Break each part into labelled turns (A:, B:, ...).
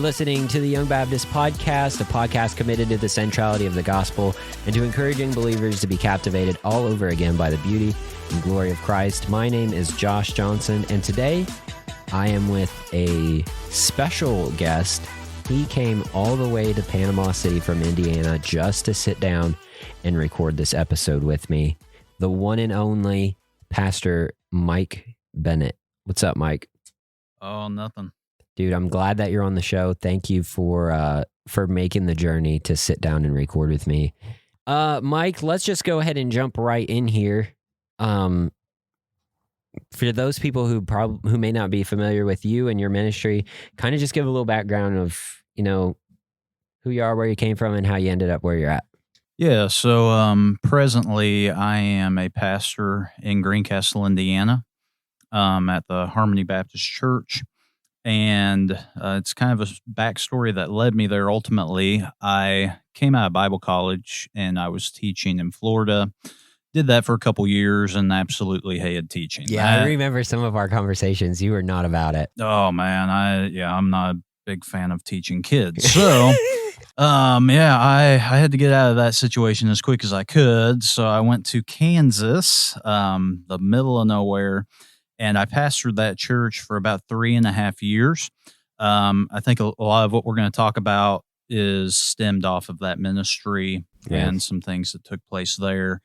A: listening to the Young Baptist Podcast, a podcast committed to the centrality of the gospel and to encouraging believers to be captivated all over again by the beauty and glory of Christ. My name is Josh Johnson, and today I am with a special guest. He came all the way to Panama City from Indiana just to sit down and record this episode with me. The one and only Pastor Mike Bennett. What's up, Mike?
B: Oh, nothing.
A: Dude, I'm glad that you're on the show. Thank you for making the journey to sit down and record with me. Mike, let's just go ahead and jump right in here. For those people who may not be familiar with you and your ministry, kind of just give a little background of, who you are, where you came from, and how you ended up where you're at.
B: Yeah, so presently I am a pastor in Greencastle, Indiana, at the Harmony Baptist Church. And it's kind of a backstory that led me there ultimately. I came out of Bible college and I was teaching in Florida. Did that for a couple years and absolutely hated teaching.
A: Yeah, I remember some of our conversations. You were not about it.
B: Oh, man. I'm not a big fan of teaching kids. So, I had to get out of that situation as quick as I could. So I went to Kansas, the middle of nowhere. And I pastored that church for about 3.5 years. I think a lot of what we're going to talk about is stemmed off of that ministry and some things that took place there.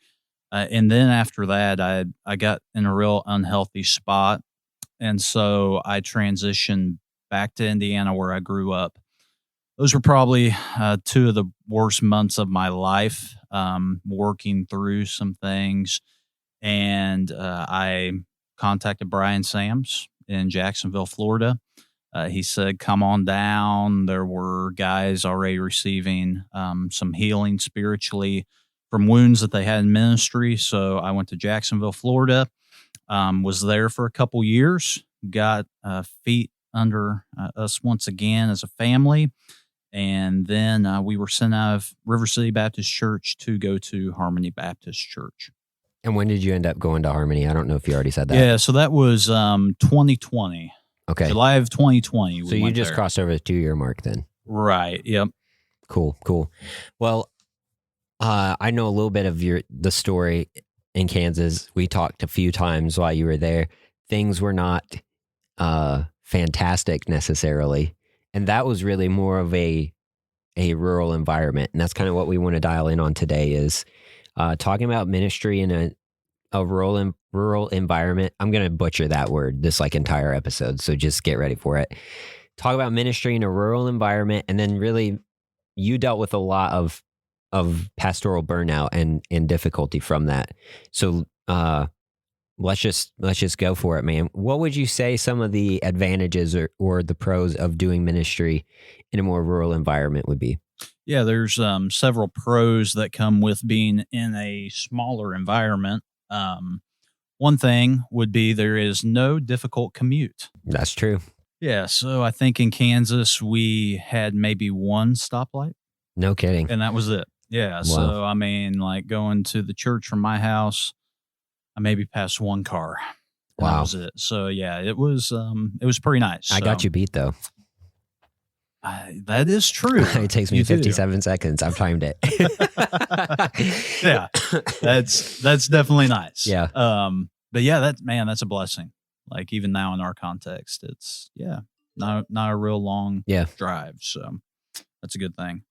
B: And then after that, I got in a real unhealthy spot. And so I transitioned back to Indiana where I grew up. Those were probably 2 of the worst months of my life, working through some things. And I contacted Brian Sams in Jacksonville, Florida. He said, come on down. There were guys already receiving some healing spiritually from wounds that they had in ministry. So I went to Jacksonville, Florida, was there for a couple years, got feet under us once again as a family. And then we were sent out of River City Baptist Church to go to Harmony Baptist Church.
A: And when did you end up going to Harmony? I don't know if you already said that.
B: Yeah, so that was 2020.
A: Okay.
B: July of 2020.
A: So you just crossed over the 2-year mark then.
B: Right, yep.
A: Cool. Well, I know a little bit of the story in Kansas. We talked a few times while you were there. Things were not fantastic necessarily. And that was really more of a rural environment. And that's kind of what we want to dial in on today is talking about ministry in a rural environment. I'm going to butcher that word this entire episode, so just get ready for it. Talk about ministry in a rural environment, and then really you dealt with a lot of pastoral burnout and difficulty from that. So let's just go for it, man. What would you say some of the advantages or the pros of doing ministry in a more rural environment would be?
B: Yeah, there's several pros that come with being in a smaller environment. One thing would be there is no difficult commute.
A: That's true.
B: Yeah, so I think in Kansas we had maybe one stoplight.
A: No kidding.
B: And that was it. Yeah, wow. So going to the church from my house, I maybe passed one car.
A: Wow.
B: That was it. So yeah, it was pretty nice.
A: I got you beat though.
B: That is true.
A: It takes me 57 seconds. I've timed it.
B: Yeah, that's definitely nice.
A: Yeah.
B: But yeah, that's a blessing. Like even now in our context, it's not a real long drive. So that's a good thing.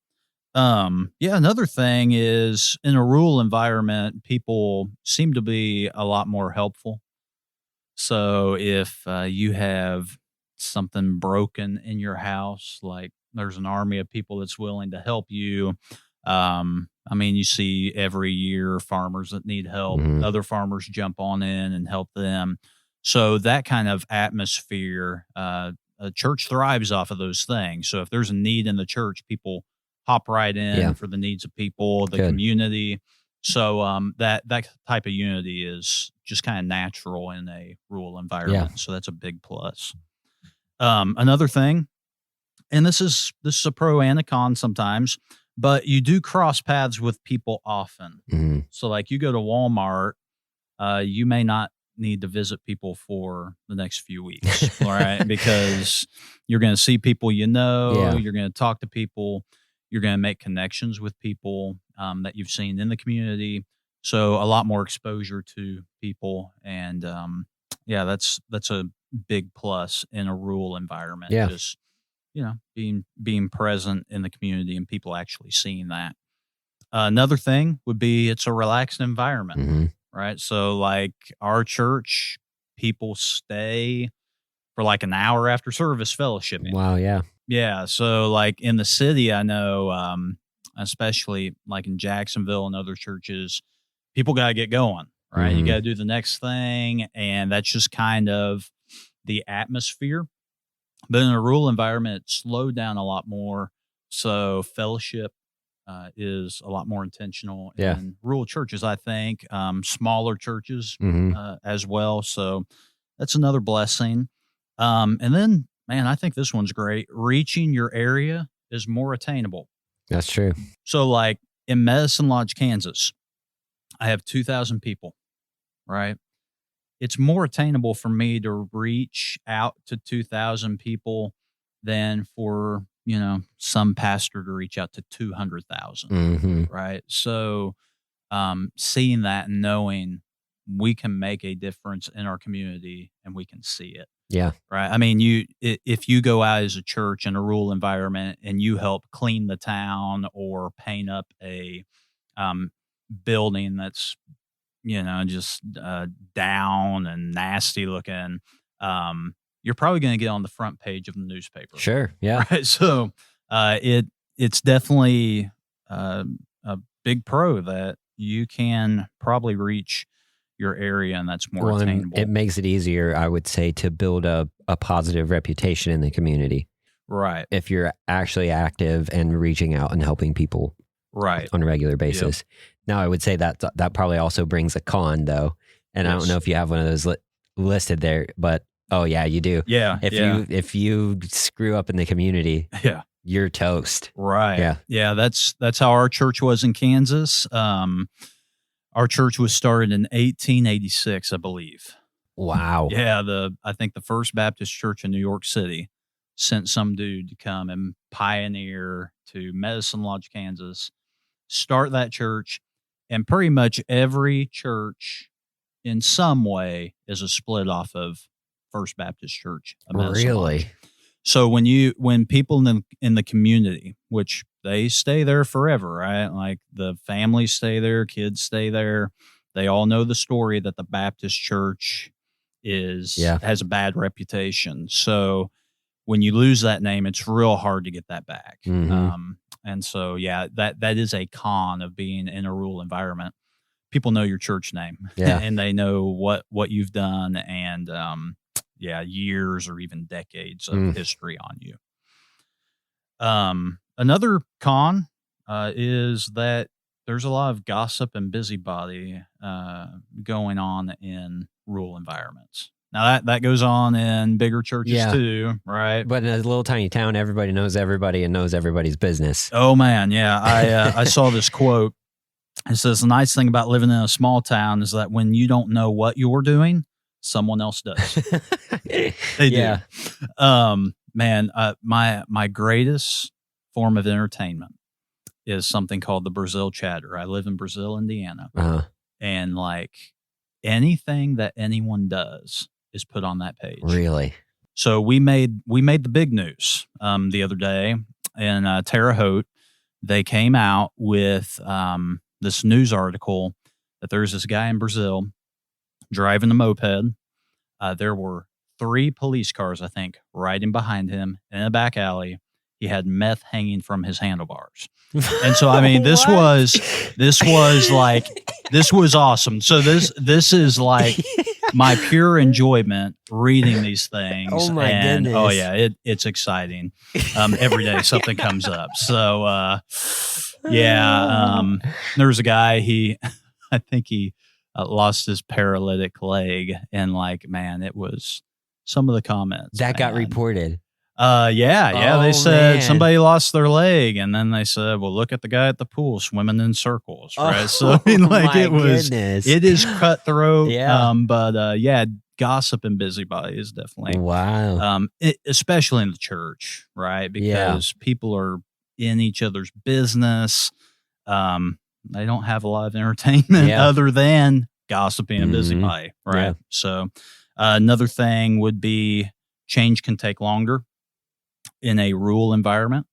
B: Another thing is in a rural environment, people seem to be a lot more helpful. So if you have something broken in your house, like there's an army of people that's willing to help you. You see every year farmers that need help, other farmers jump on in and help them. So that kind of atmosphere, a church thrives off of those things. So if there's a need in the church, people hop right in for the needs of people, the community. So that type of unity is just kind of natural in a rural environment. Yeah. So that's a big plus. Another thing, and this is a pro and a con sometimes, but you do cross paths with people often. Mm-hmm. So like you go to Walmart, you may not need to visit people for the next few weeks, all right? Because you're going to see people you're going to talk to people, you're going to make connections with people that you've seen in the community. So a lot more exposure to people, and that's a big plus in a rural environment.
A: Yeah.
B: Just being present in the community and people actually seeing that. Another thing would be it's a relaxed environment,
A: Mm-hmm.
B: right? So like our church, people stay for like an hour after service fellowshipping.
A: Wow, yeah.
B: Yeah. So like in the city, I know, especially like in Jacksonville and other churches, people got to get going, right?
A: Mm-hmm.
B: You got to do the next thing. And that's just kind of the atmosphere. But in a rural environment, it slowed down a lot more. So fellowship is a lot more intentional in rural churches, I think, smaller churches as well. So that's another blessing. And then, man, I think this one's great. Reaching your area is more attainable.
A: That's true.
B: So like in Medicine Lodge, Kansas, I have 2,000 people, right? It's more attainable for me to reach out to 2,000 people than for, some pastor to reach out to 200,000, right? So seeing that and knowing we can make a difference in our community and we can see it.
A: Yeah.
B: Right. I mean, if you go out as a church in a rural environment and you help clean the town or paint up a building that's just down and nasty looking, you're probably going to get on the front page of the newspaper.
A: Sure. Yeah.
B: Right? So it's definitely a big pro that you can probably reach your area, and that's more attainable.
A: It makes it easier, I would say, to build a positive reputation in the community.
B: Right.
A: If you're actually active and reaching out and helping people
B: right
A: on a regular basis.
B: Yep.
A: Now, I would say that probably also brings a con, though. And
B: yes.
A: I don't know if you have one of those listed there, but oh yeah, you do.
B: Yeah.
A: If you screw up in the community, you're toast.
B: Right. Yeah. That's how our church was in Kansas. Our church was started in 1886, I believe.
A: Wow.
B: Yeah. I think the First Baptist Church in New York City sent some dude to come and pioneer to Medicine Lodge, Kansas, start that church. And pretty much every church in some way is a split off of First Baptist Church.
A: Really?
B: Lodge. So when people in the community, which they stay there forever, right? Like the families stay there, kids stay there. They all know the story that the Baptist Church has a bad reputation. So when you lose that name, it's real hard to get that back. And so, that is a con of being in a rural environment. People know your church name, and they know what you've done, and years or even decades of history on you. Another con is that there's a lot of gossip and busybody going on in rural environments. Now that goes on in bigger churches too, right?
A: But in a little tiny town, everybody knows everybody and knows everybody's business.
B: Oh man, yeah. I saw this quote. It says the nice thing about living in a small town is that when you don't know what you're doing, someone else does. They do. Man, my greatest form of entertainment is something called the Brazil Chatter. I live in Brazil, Indiana, and like anything that anyone does is put on that page.
A: Really?
B: So we made the big news the other day in Terre Haute. They came out with this news article that there's this guy in Brazil driving a moped. There were 3 police cars, I think, riding behind him in a back alley. He had meth hanging from his handlebars. And so, I mean, this was awesome. So this is like my pure enjoyment reading these things.
A: Oh my goodness.
B: Oh yeah, it's exciting. Every day something comes up. So, there was a guy, I think he lost his paralytic leg, and like, man, it was some of the comments
A: that got reported.
B: Yeah. They
A: Oh,
B: said
A: man.
B: somebody lost their leg, and then they said, "Well, look at the guy at the pool swimming in circles." Right. So I mean, like
A: my goodness.
B: it is cutthroat.
A: Yeah.
B: But yeah, gossip and busybody is definitely
A: Wow.
B: especially in the church, right?
A: Yeah.
B: Because people are in each other's business. They don't have a lot of entertainment
A: Yeah.
B: other than gossiping and
A: Mhm.
B: busybody, right?
A: Yeah.
B: So another thing would be change can take longer in a rural environment.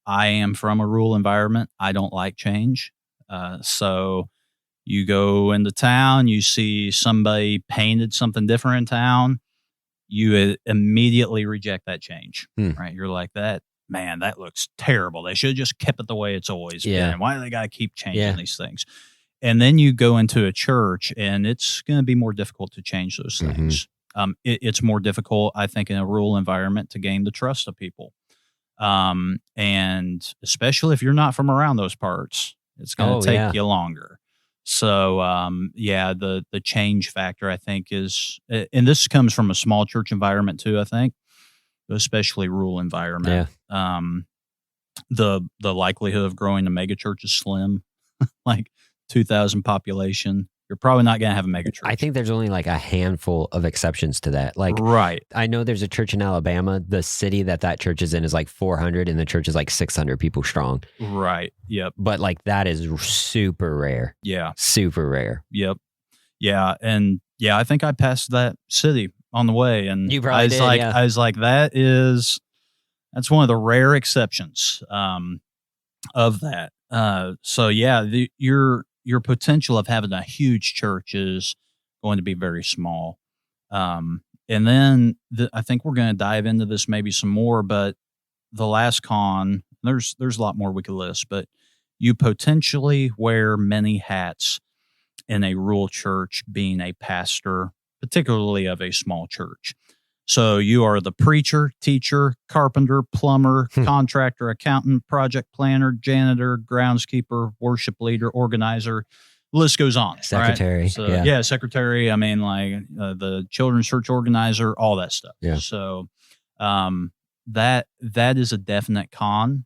B: I am from a rural environment. I don't like change. So you go into town, you see somebody painted something different in town, you immediately reject that change,
A: Hmm.
B: right? You're like, that, man, that looks terrible. They should have just kept it the way it's always
A: Yeah.
B: been. Why do they got to keep changing
A: Yeah.
B: these things? And then you go into a church, and it's going to be more difficult to change those
A: Mhm.
B: things. It's more difficult, I think, in a rural environment to gain the trust of people. And especially if you're not from around those parts, it's going
A: Oh,
B: to take
A: yeah.
B: you longer. So, yeah, the change factor, I think, is, and this comes from a small church environment too, I think, especially rural environment. The likelihood of growing a mega church is slim, like 2,000 population. You're probably not going to have a mega church.
A: I think there's only like a handful of exceptions to that. Like,
B: right.
A: I know there's a church in Alabama. The city that church is in is like 400, and the church is like 600 people strong.
B: Right. Yep.
A: But like that is super rare.
B: Yeah.
A: Super rare.
B: Yep. Yeah. And yeah, I think I passed that city on the way, and
A: You probably did, yeah.
B: I was like, that's one of the rare exceptions of that. So yeah, your potential of having a huge church is going to be very small. And then I think we're going to dive into this maybe some more, but the last con, there's a lot more we could list, but you potentially wear many hats in a rural church being a pastor, particularly of a small church. So you are the preacher, teacher, carpenter, plumber, contractor, accountant, project planner, janitor, groundskeeper, worship leader, organizer. The list goes on.
A: Secretary.
B: Right? So,
A: yeah.
B: Secretary. I mean, like the children's church organizer, all that stuff.
A: Yeah.
B: So that is a definite con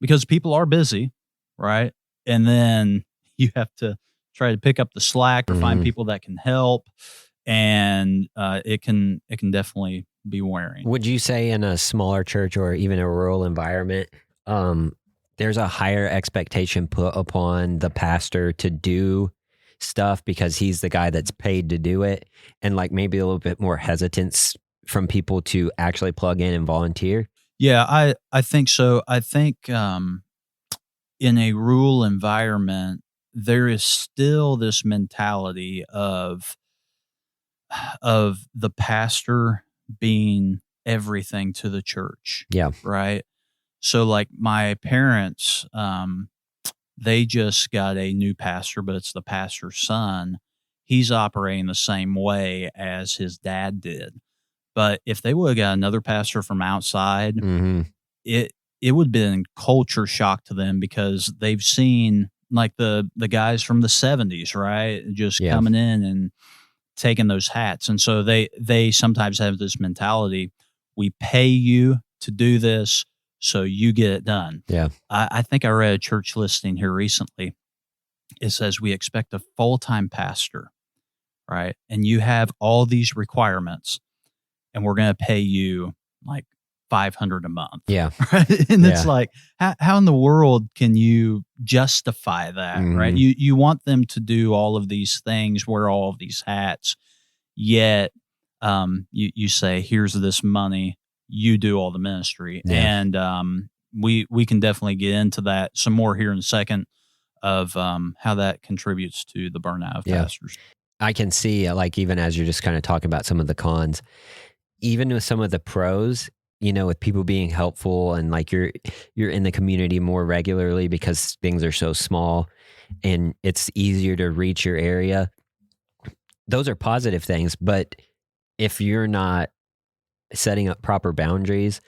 B: because people are busy, right? And then you have to try to pick up the slack or find people that can help. And it can definitely be wearing.
A: Would you say in a smaller church or even a rural environment, there's a higher expectation put upon the pastor to do stuff because he's the guy that's paid to do it, and like maybe a little bit more hesitance from people to actually plug in and volunteer?
B: Yeah, I think so. I think in a rural environment, there is still this mentality of the pastor being everything to the church.
A: Yeah.
B: Right. So like my parents, they just got a new pastor, but it's the pastor's son. He's operating the same way as his dad did. But if they would have got another pastor from outside, it would have been culture shock to them because they've seen like the guys from the 70s, right? Just coming in and taking those hats. And so they sometimes have this mentality, we pay you to do this, so you get it done.
A: Yeah.
B: I think I read a church listing here recently. It says we expect a full-time pastor, right? And you have all these requirements, and we're going to pay you like $500 a month.
A: Yeah.
B: Right? And it's like, how in the world can you justify that, right? You want them to do all of these things, wear all of these hats, yet you say, here's this money, you do all the ministry. Yeah. And we can definitely get into that some more here in a second of how that contributes to the burnout of pastors.
A: I can see, like, even as you're just kind of talking about some of the cons, even with some of the pros, you know, with people being helpful and like you're in the community more regularly because things are so small and it's easier to reach your area. Those are positive things, but if you're not setting up proper boundaries,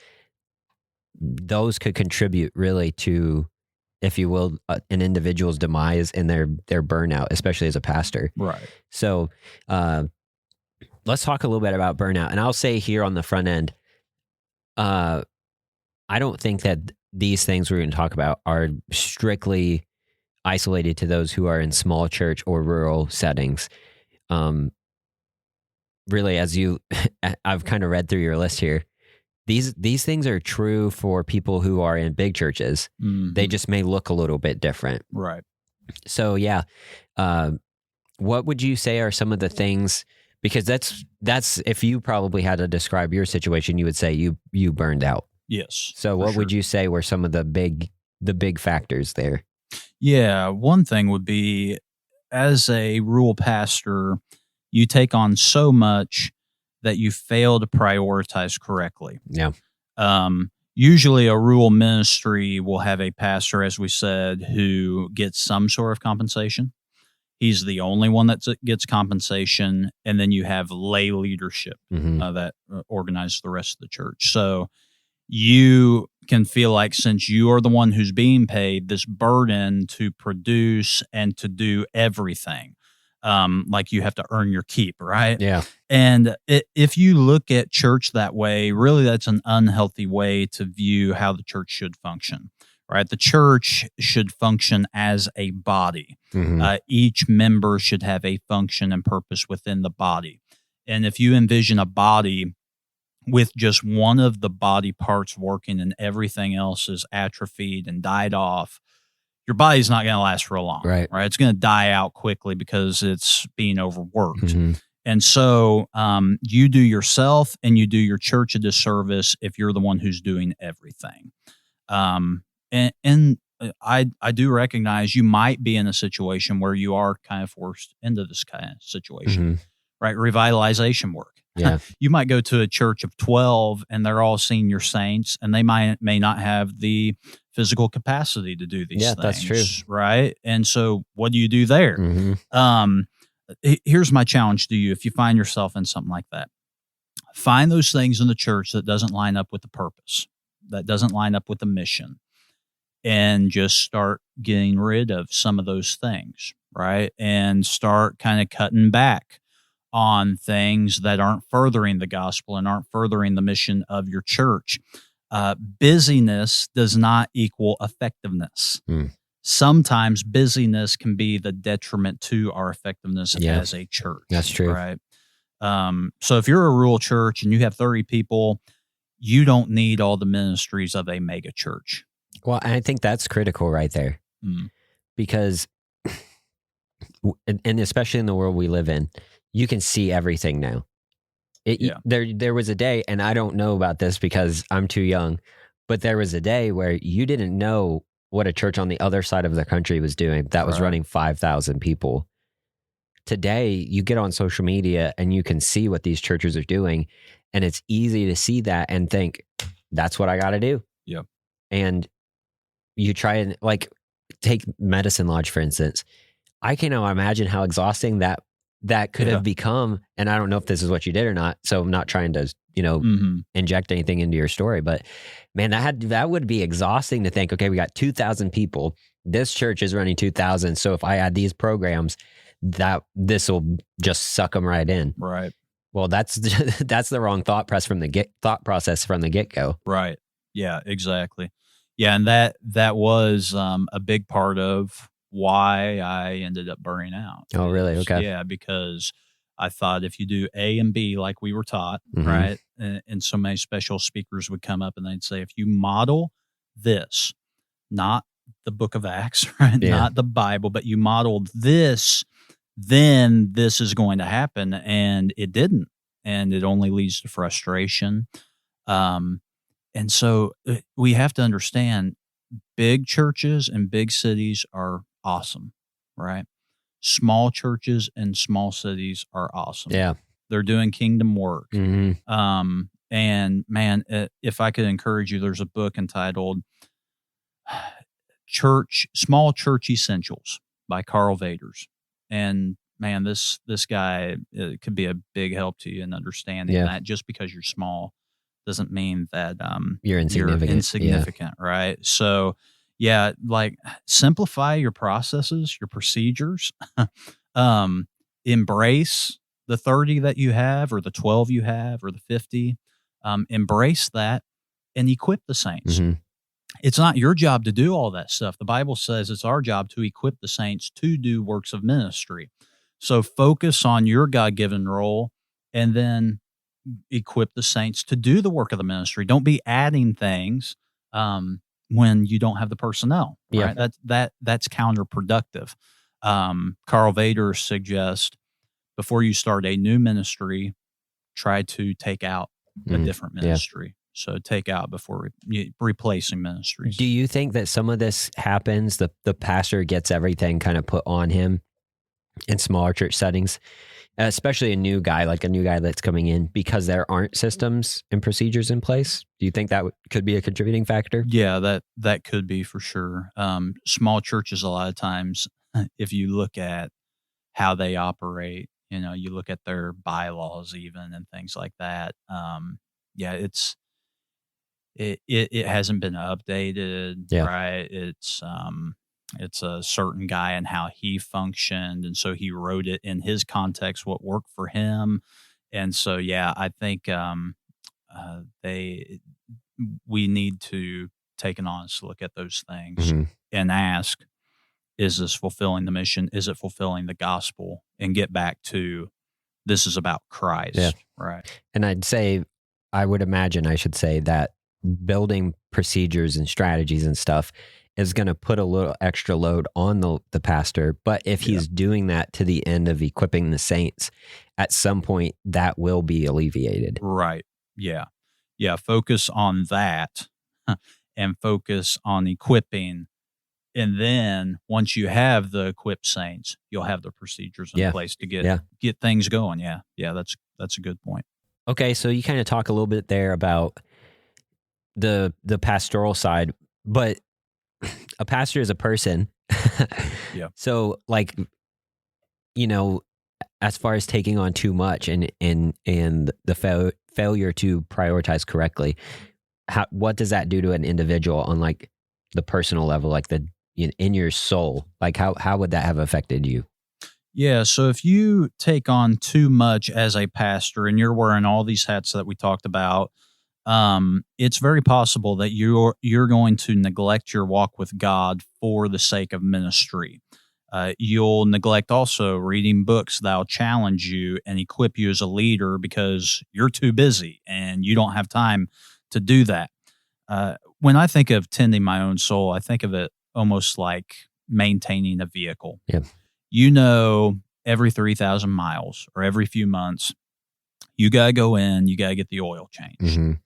A: those could contribute really to, if you will, an individual's demise and their burnout, especially as a pastor.
B: Right.
A: So let's talk a little bit about burnout. And I'll say here on the front end, I don't think that these things we're going to talk about are strictly isolated to those who are in small church or rural settings. Really, as I've kind of read through your list here, these things are true for people who are in big churches.
B: Mhm.
A: They just may look a little bit different.
B: Right.
A: So yeah, what would you say are some of the things? Because that's if you probably had to describe your situation, you would say you burned out.
B: Yes.
A: So what would you say were some of the big factors there?
B: Yeah, one thing would be, as a rural pastor, you take on so much that you fail to prioritize correctly.
A: Yeah.
B: Usually a rural ministry will have a pastor, as we said, who gets some sort of compensation. He's the only one that gets compensation. And then you have lay leadership that organizes the rest of the church. So you can feel like, since you are the one who's being paid, this burden to produce and to do everything, like you have to earn your keep, right?
A: Yeah.
B: And if you look at church that way, really that's an unhealthy way to view how the church should function, right? The church should function as a body. Each member should have a function and purpose within the body. And if you envision a body with just one of the body parts working and everything else is atrophied and died off, your body's not going to last for a long,
A: Right.
B: It's going to die out quickly because it's being overworked. And so you do yourself and you do your church a disservice if you're the one who's doing everything. And I do recognize you might be in a situation where you are kind of forced into this kind of situation, right? Revitalization work.
A: Yeah.
B: You might go to a church of 12 and they're all senior saints and they may not have the physical capacity to do these things.
A: That's true.
B: Right. And so what do you do there? Here's my challenge to you. If you find yourself in something like that, find those things in the church that doesn't line up with the purpose, that doesn't line up with the mission, and just start getting rid of some of those things, right? And start kind of cutting back on things that aren't furthering the gospel and aren't furthering the mission of your church. Busyness does not equal effectiveness. Sometimes busyness can be the detriment to our effectiveness as a church.
A: That's true.
B: Right. So if you're a rural church and you have 30 people, you don't need all the ministries of a mega church.
A: Well, I think that's critical right there, because, and especially in the world we live in, you can see everything now. There was a day, and I don't know about this because I'm too young, but there was a day where you didn't know what a church on the other side of the country was doing that was running 5,000 people. Today, you get on social media and you can see what these churches are doing, and it's easy to see that and think, that's what I got to do.
B: Yep.
A: And you try and, like, take Medicine Lodge, for instance. I can now imagine how exhausting that could have become. And I don't know if this is what you did or not, so I'm not trying to, inject anything into your story, but man, that would be exhausting to think, okay, we got 2,000 people. This church is running 2,000. So if I add these programs, this will just suck them right in.
B: Right.
A: Well, that's the wrong thought process from the get-go.
B: Right. Yeah, exactly. Yeah. And that was a big part of why I ended up burning out.
A: Oh, really? Okay.
B: Yeah, because I thought if you do A and B like we were taught, right? And so many special speakers would come up and they'd say, if you model this, not the book of Acts, right?
A: Yeah.
B: Not the Bible, but you modeled this, then this is going to happen. And it didn't. And it only leads to frustration. And so we have to understand, big churches and big cities are awesome, right? Small churches and small cities are awesome. Yeah. They're doing kingdom work. And man, if I could encourage you, there's a book entitled Small Church Essentials by Carl Vaders. And man, this guy could be a big help to you in understanding that just because you're small doesn't mean that you're insignificant, right? So yeah, like, simplify your processes, your procedures, embrace the 30 that you have or the 12 you have or the 50, embrace that, and equip the saints.
A: Mhm.
B: It's not your job to do all that stuff. The Bible says it's our job to equip the saints to do works of ministry. So focus on your God-given role and then equip the saints to do the work of the ministry. Don't be adding things when you don't have the personnel,
A: Yeah.
B: right? That's counterproductive. Carl Vader suggests before you start a new ministry, try to take out a different ministry. So take out before replacing ministries.
A: Do you think that some of this happens, the pastor gets everything kind of put on him in smaller church settings, especially a new guy that's coming in, because there aren't systems and procedures in place? Do you think that could be a contributing factor?
B: Yeah, that could be for sure. Small churches, a lot of times, if you look at how they operate, you look at their bylaws even and things like that. It hasn't been updated, right? It's a certain guy and how he functioned, and so he wrote it in his context, what worked for him. And so, I think we need to take an honest look at those things and ask, is this fulfilling the mission? Is it fulfilling the gospel? And get back to, this is about Christ, right?
A: And I would imagine that building procedures and strategies and stuff is going to put a little extra load on the pastor. But if he's doing that to the end of equipping the saints, at some point that will be alleviated.
B: Right. Yeah. Focus on that and focus on equipping. And then once you have the equipped saints, you'll have the procedures in place to get things going. Yeah. That's a good point.
A: Okay. So you kind of talk a little bit there about the pastoral side, but a pastor is a person. So as far as taking on too much and the failure to prioritize correctly, what does that do to an individual on the personal level, in your soul? How would that have affected you?
B: Yeah, so if you take on too much as a pastor and you're wearing all these hats that we talked about, it's very possible that you're going to neglect your walk with God for the sake of ministry. You'll neglect also reading books that'll challenge you and equip you as a leader because you're too busy and you don't have time to do that. When I think of tending my own soul, I think of it almost like maintaining a vehicle.
A: Yeah.
B: Every 3,000 miles or every few months, you got to go in, you got to get the oil changed.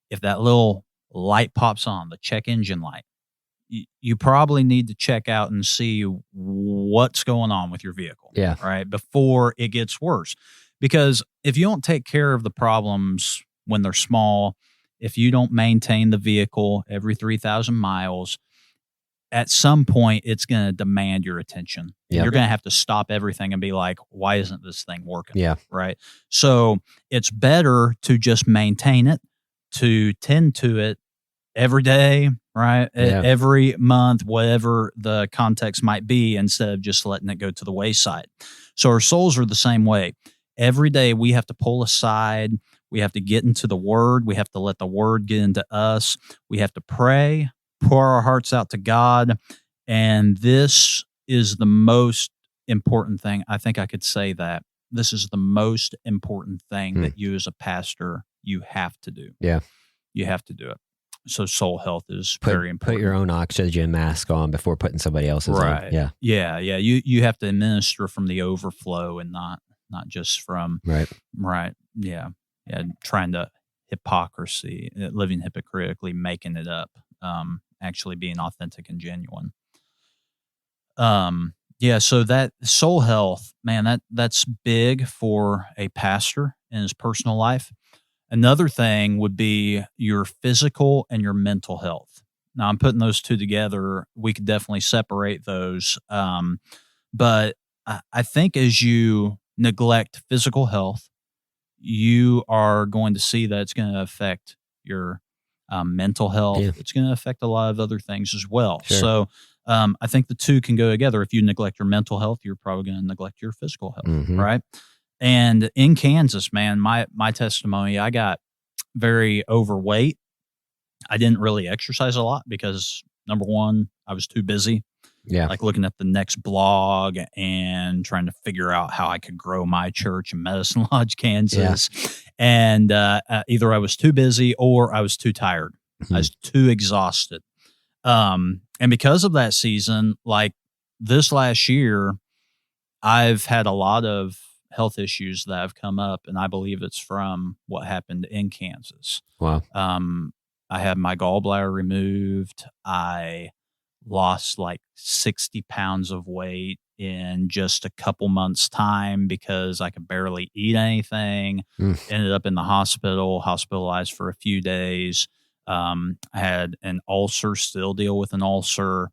B: If that little light pops on, the check engine light, you probably need to check out and see what's going on with your vehicle, right, before it gets worse. Because if you don't take care of the problems when they're small, if you don't maintain the vehicle every 3,000 miles, at some point it's going to demand your attention. You're going to have to stop everything and be like, why isn't this thing working? Right. So it's better to just maintain it, to tend to it every day, right? Every month, whatever the context might be, instead of just letting it go to the wayside. So our souls are the same way. Every day we have to pull aside. We have to get into the Word. We have to let the Word get into us. We have to pray, pour our hearts out to God. And this is the most important thing. I think I could say that. This is the most important thing that you as a pastor, you have to do. Yeah. You have to do it. So soul health is very important.
A: Put your own oxygen mask on before putting somebody else's on.
B: Yeah. You have to administer from the overflow and not just from trying to hypocrisy, living hypocritically, making it up, actually being authentic and genuine. So that soul health, man, that's big for a pastor in his personal life. Another thing would be your physical and your mental health. Now, I'm putting those two together. We could definitely separate those. But I think as you neglect physical health, you are going to see that it's going to affect your mental health. Yeah. It's going to affect a lot of other things as well. Sure. So I think the two can go together. If you neglect your mental health, you're probably going to neglect your physical health, right? And in Kansas, man, my testimony, I got very overweight. I didn't really exercise a lot because, number one, I was too busy,
A: Yeah.
B: like looking at the next blog and trying to figure out how I could grow my church in Medicine Lodge, Kansas. And either I was too busy or I was too tired. I was too exhausted. And because of that season, like this last year, I've had a lot of health issues that have come up, and I believe it's from what happened in Kansas.
A: Wow.
B: I had my gallbladder removed. I lost like 60 pounds of weight in just a couple months' time because I could barely eat anything. Ended up in the hospital, hospitalized for a few days. I had an ulcer, still deal with an ulcer.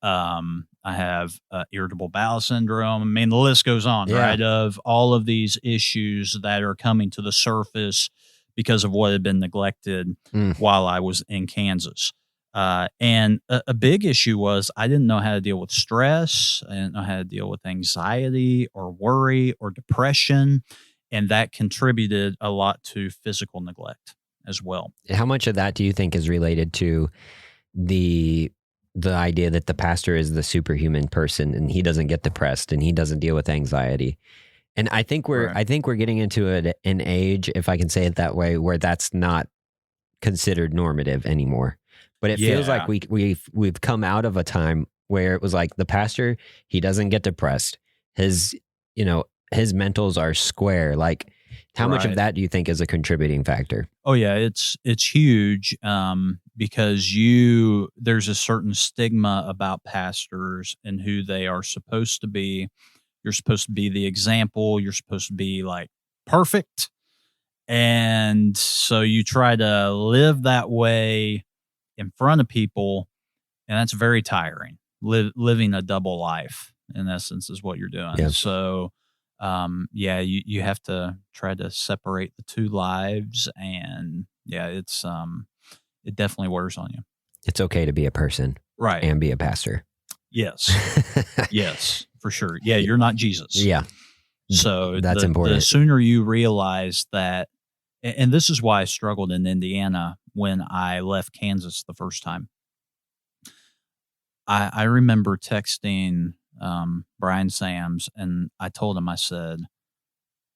B: I have irritable bowel syndrome. I mean, the list goes on, right? Of all of these issues that are coming to the surface because of what had been neglected while I was in Kansas. And a big issue was I didn't know how to deal with stress. I didn't know how to deal with anxiety or worry or depression. And that contributed a lot to physical neglect as well.
A: How much of that do you think is related to the idea that the pastor is the superhuman person and he doesn't get depressed and he doesn't deal with anxiety? And I think we're getting into an age, if I can say it that way, where that's not considered normative anymore. But it feels like we've come out of a time where it was like the pastor, he doesn't get depressed. His mentals are square. Like, how much of that do you think is a contributing factor?
B: Oh yeah, it's huge because there's a certain stigma about pastors and who they are supposed to be. You're supposed to be the example. You're supposed to be like perfect. And so you try to live that way in front of people, and that's very tiring. Living a double life, in essence, is what you're doing.
A: Yeah.
B: So, you have to try to separate the two lives, and it's it definitely wears on you.
A: It's okay to be a person,
B: right,
A: and be a pastor.
B: Yes, yes, for sure. Yeah, you're not Jesus.
A: Yeah,
B: so
A: that's important.
B: The sooner you realize that. And this is why I struggled in Indiana when I left Kansas the first time. I remember texting Brian Sams, and I told him, I said,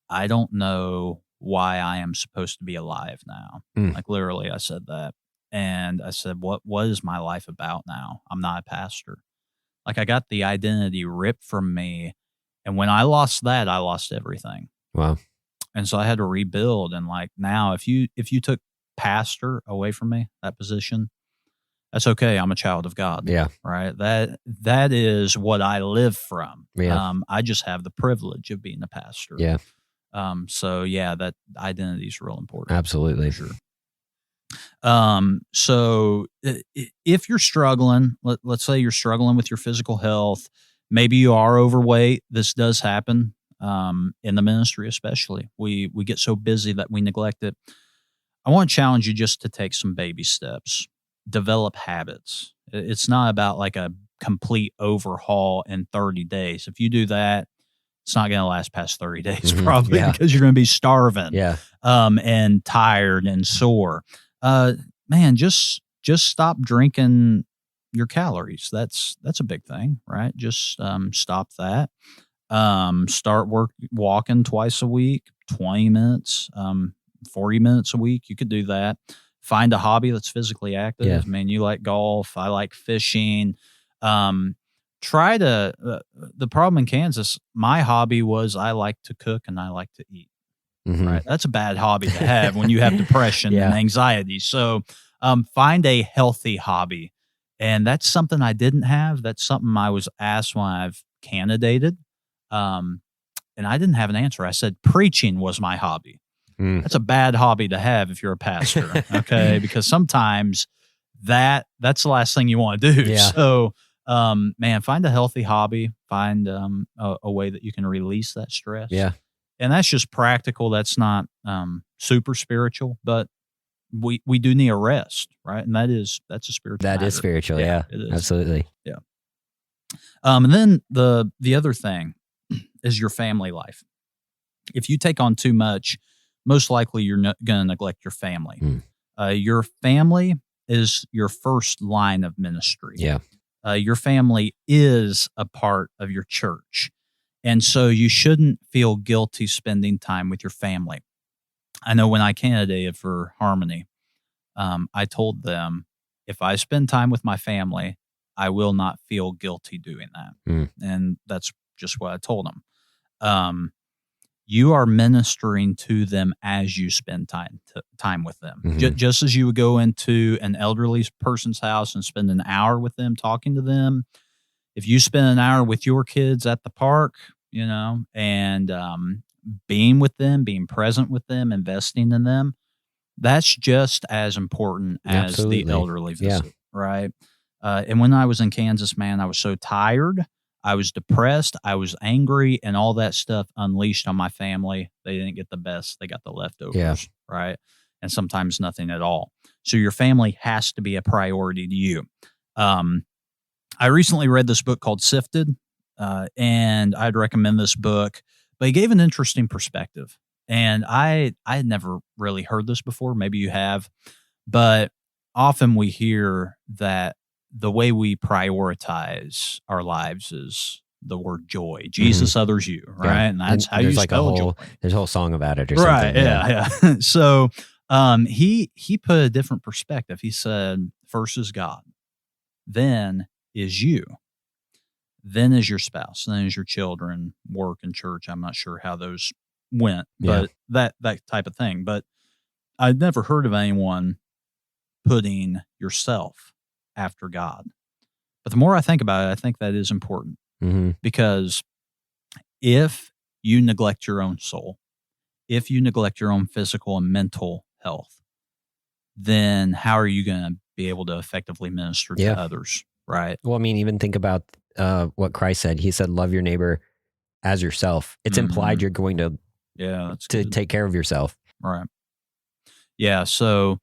B: I don't know why I am supposed to be alive now. Like literally, I said that. And I said, what is my life about now? I'm not a pastor. Like I got the identity ripped from me. And when I lost that, I lost everything.
A: Wow.
B: And so I had to rebuild. And like now, if you took pastor away from me, that position, that's okay. I'm a child of God.
A: Yeah.
B: Right. That is what I live from.
A: Yeah.
B: I just have the privilege of being a pastor.
A: Yeah.
B: So that identity is real important.
A: Absolutely.
B: For sure. So if you're struggling, let's say you're struggling with your physical health, maybe you are overweight. This does happen. In the ministry, especially, we get so busy that we neglect it. I want to challenge you just to take some baby steps, develop habits. It's not about like a complete overhaul in 30 days. If you do that, it's not going to last past 30 days, probably because you're going to be starving, and tired and sore. Man, just stop drinking your calories. That's a big thing, right? Just stop that. Start walking twice a week, 20 minutes, 40 minutes a week. You could do that. Find a hobby that's physically active.
A: Yeah.
B: Man, you like golf. I like fishing. Try to, the problem in Kansas, my hobby was I like to cook and I like to eat. Right. That's a bad hobby to have when you have depression and anxiety. So, find a healthy hobby. And that's something I didn't have. That's something I was asked when I've candidated. And I didn't have an answer. I said preaching was my hobby. That's a bad hobby to have if you're a pastor, okay? Because sometimes that's the last thing you want to do.
A: Yeah.
B: So, man, find a healthy hobby. Find a way that you can release that stress.
A: Yeah.
B: And that's just practical. That's not super spiritual, but we do need a rest, right? And that's a spiritual matter.
A: That is spiritual, yeah.
B: It is.
A: Absolutely.
B: Yeah. And then the other thing is your family life. If you take on too much most likely you're going to neglect your family. Your family is your first line of ministry.
A: Yeah.
B: Your family is a part of your church. And so you shouldn't feel guilty spending time with your family. I know when I candidated for Harmony, I told them, if I spend time with my family, I will not feel guilty doing that. And that's just what I told them. You are ministering to them as you spend time with them. Just as you would go into an elderly person's house and spend an hour with them, talking to them. If you spend an hour with your kids at the park, and being with them, being present with them, investing in them, that's just as important as the elderly visit, right? And when I was in Kansas, man, I was so tired. I was depressed. I was angry, and all that stuff unleashed on my family. They didn't get the best. They got the leftovers, right? And sometimes nothing at all. So your family has to be a priority to you. I recently read this book called Sifted, and I'd recommend this book. But he gave an interesting perspective. And I had never really heard this before. Maybe you have. But often we hear that the way we prioritize our lives is the word joy. Jesus, others, you, right?
A: Yeah.
B: And that's how you spell joy.
A: There's a whole song about it or
B: right,
A: something.
B: Yeah. So he put a different perspective. He said, first is God, then is you, then is your spouse, then is your children, work, and church. I'm not sure how those went, but that type of thing. But I'd never heard of anyone putting yourself after God. But the more I think about it, I think that is important, because if you neglect your own soul, if you neglect your own physical and mental health, then how are you going to be able to effectively minister to others, right?
A: Well, I mean, even think about what Christ said. He said, love your neighbor as yourself. It's implied you're going to take care of yourself.
B: Right. Yeah. So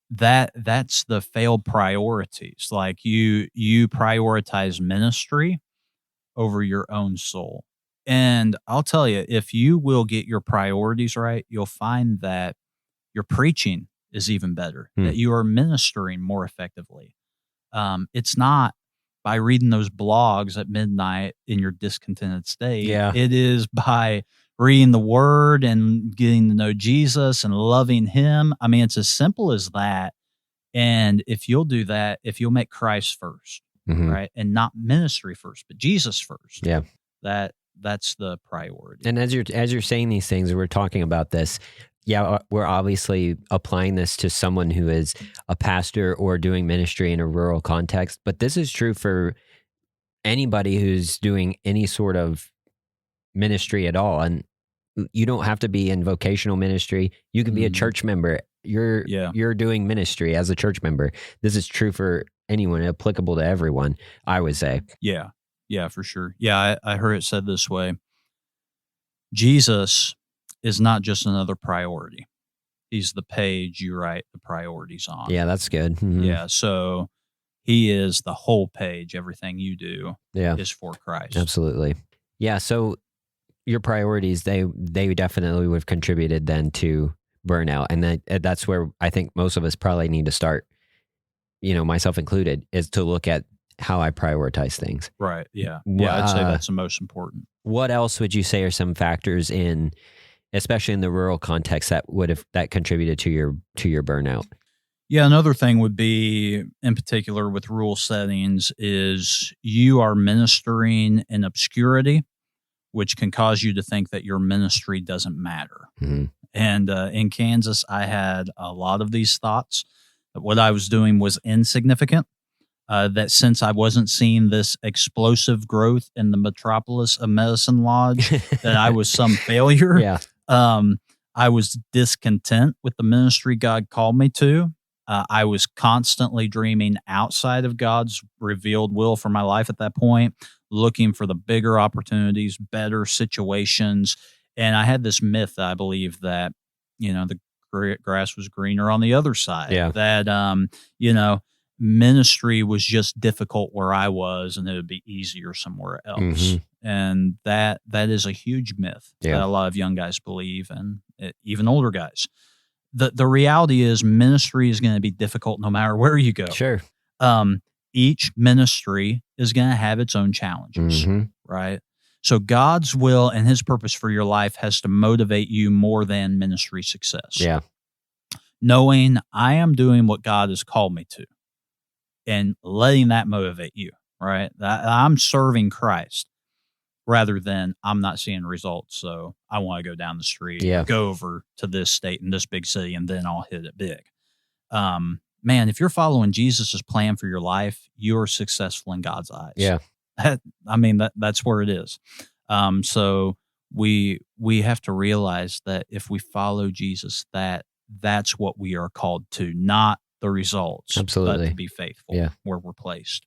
B: that's the failed priorities. Like you prioritize ministry over your own soul. And I'll tell you, if you will get your priorities right, you'll find that your preaching is even better, that you are ministering more effectively. It's not by reading those blogs at midnight in your discontented state.
A: Yeah.
B: It is by reading the word and getting to know Jesus and loving him. I mean, it's as simple as that. And if you'll do that, if you'll make Christ first, right, and not ministry first, but Jesus first, that's the priority.
A: And as you're saying these things, we're talking about this. Yeah, we're obviously applying this to someone who is a pastor or doing ministry in a rural context, but this is true for anybody who's doing any sort of ministry at all. And you don't have to be in vocational ministry. You can be a church member. You're doing ministry as a church member. This is true for anyone, applicable to everyone, I would say.
B: Yeah, for sure. Yeah, I heard it said this way. Jesus is not just another priority. He's the page you write the priorities on.
A: Yeah, that's good.
B: Yeah, so he is the whole page. Everything you do is for Christ.
A: Absolutely. Yeah, so your priorities, they definitely would have contributed then to burnout. And that's where I think most of us probably need to start, myself included, is to look at how I prioritize things.
B: Right, yeah. Yeah, I'd say that's the most important.
A: What else would you say are some factors especially in the rural context, that contributed to your burnout?
B: Yeah, another thing would be, in particular with rural settings, is you are ministering in obscurity, which can cause you to think that your ministry doesn't matter. And in Kansas, I had a lot of these thoughts that what I was doing was insignificant, that since I wasn't seeing this explosive growth in the metropolis of Medicine Lodge, that I was some failure.
A: Yeah.
B: I was discontent with the ministry God called me to. I was constantly dreaming outside of God's revealed will for my life at that point, looking for the bigger opportunities, better situations. And I had this myth, I believe, that, the grass was greener on the other side.
A: Yeah.
B: That, ministry was just difficult where I was and it would be easier somewhere else. And that is a huge myth that a lot of young guys believe, and even older guys. The reality is ministry is going to be difficult no matter where you go.
A: Sure.
B: Each ministry is going to have its own challenges, right? So God's will and his purpose for your life has to motivate you more than ministry success.
A: Yeah.
B: Knowing I am doing what God has called me to and letting that motivate you, right? I'm serving Christ rather than I'm not seeing results, so I want to go down the street, go over to this state and this big city, and then I'll hit it big. Man, if you're following Jesus' plan for your life, you're successful in God's eyes.
A: Yeah.
B: That's where it is. So we have to realize that if we follow Jesus, that's what we are called to, not the results, but to be faithful where we're placed.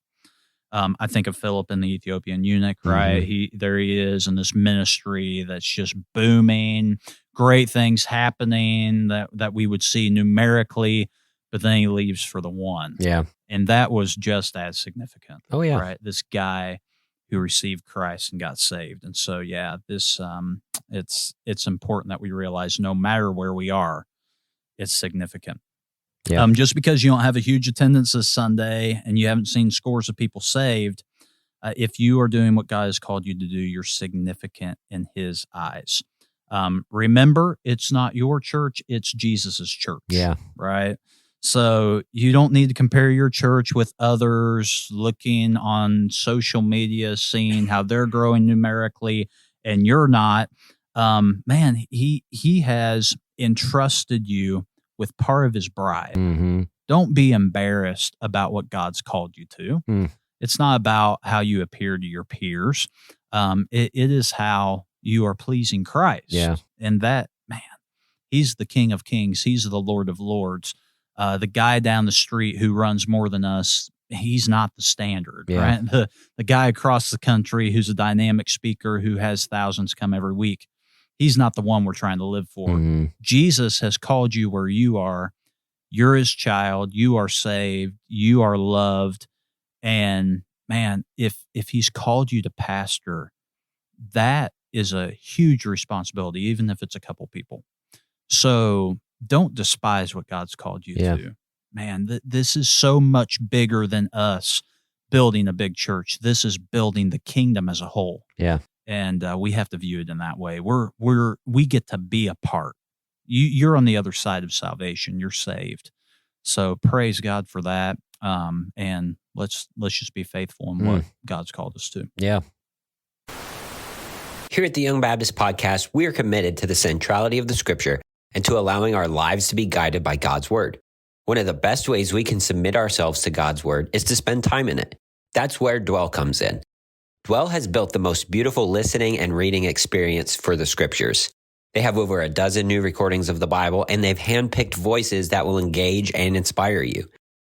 B: I think of Philip and the Ethiopian eunuch, right? There he is in this ministry that's just booming, great things happening that we would see numerically, but then he leaves for the one.
A: Yeah.
B: And that was just as significant.
A: Oh, yeah.
B: Right? This guy who received Christ and got saved. And so, this it's important that we realize no matter where we are, it's significant.
A: Yeah.
B: Just because you don't have a huge attendance this Sunday and you haven't seen scores of people saved, if you are doing what God has called you to do, you're significant in his eyes. Remember, it's not your church, it's Jesus's church.
A: Yeah.
B: Right? So you don't need to compare your church with others, looking on social media, seeing how they're growing numerically and you're not. Man, he has entrusted you with part of his bride. Don't be embarrassed about what God's called you to. It's not about how you appear to your peers. It is how you are pleasing Christ.
A: Yeah.
B: And that, man, he's the King of Kings. He's the Lord of Lords. The guy down the street who runs more than us, he's not the standard, right? The guy across the country who's a dynamic speaker who has thousands come every week, he's not the one we're trying to live for. Jesus has called you where you are. You're his child. You are saved. You are loved. And man, if he's called you to pastor, that is a huge responsibility, even if it's a couple people. So don't despise what God's called you to. Man, this is so much bigger than us building a big church. This is building the kingdom as a whole.
A: Yeah.
B: And we have to view it in that way. We get to be a part. You're on the other side of salvation. You're saved. So praise God for that. And let's just be faithful in what God's called us to.
A: Yeah. Here at the Young Baptist Podcast, we are committed to the centrality of the Scripture and to allowing our lives to be guided by God's Word. One of the best ways we can submit ourselves to God's Word is to spend time in it. That's where Dwell comes in. Dwell has built the most beautiful listening and reading experience for the Scriptures. They have over a dozen new recordings of the Bible, and they've handpicked voices that will engage and inspire you.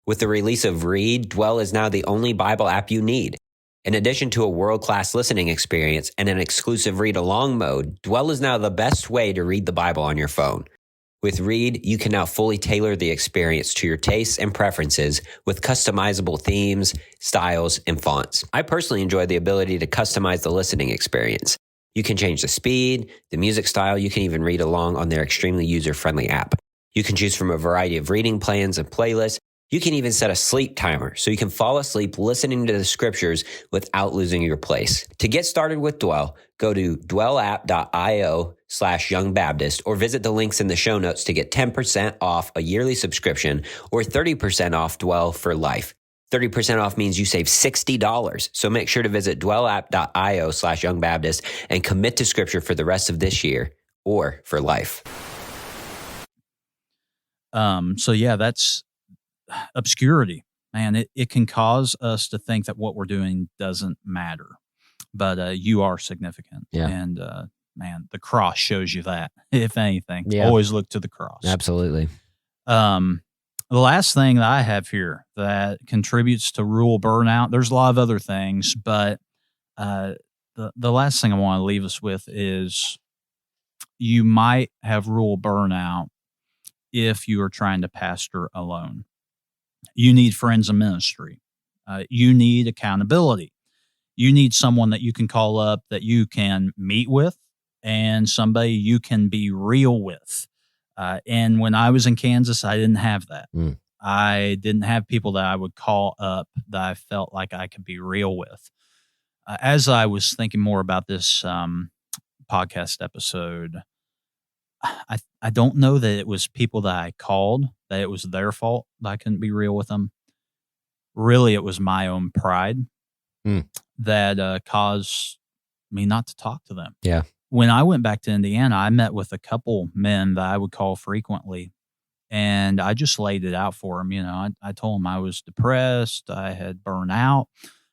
A: With the release of Read, Dwell is now the only Bible app you need. In addition to a world-class listening experience and an exclusive read-along mode, Dwell is now the best way to read the Bible on your phone. With Read, you can now fully tailor the experience to your tastes and preferences with customizable themes, styles, and fonts. I personally enjoy the ability to customize the listening experience. You can change the speed, the music style. You can even read along on their extremely user-friendly app. You can choose from a variety of reading plans and playlists. You can even set a sleep timer so you can fall asleep listening to the Scriptures without losing your place. To get started with Dwell, go to dwellapp.io/youngbaptist or visit the links in the show notes to get 10% off a yearly subscription or 30% off Dwell for life. 30% off means you save $60. So make sure to visit dwellapp.io/youngbaptist and commit to Scripture for the rest of this year or for life.
B: That's obscurity. Man, it can cause us to think that what we're doing doesn't matter, but you are significant.
A: Yeah.
B: And man, the cross shows you that. If anything,
A: Yeah.
B: always look to the cross.
A: Absolutely.
B: The last thing that I have here that contributes to rural burnout, there's a lot of other things, but the last thing I want to leave us with is you might have rural burnout if you are trying to pastor alone. You need friends in ministry. You need accountability. You need someone that you can call up, that you can meet with, and somebody you can be real with. And when I was in Kansas, I didn't have that. I didn't have people that I would call up that I felt like I could be real with. As I was thinking more about this podcast episode, I don't know that it was people that I called, that it was their fault that I couldn't be real with them. Really, it was my own pride that caused me not to talk to them.
A: Yeah.
B: When I went back to Indiana, I met with a couple men that I would call frequently, and I just laid it out for them. I told them I was depressed. I had burned out.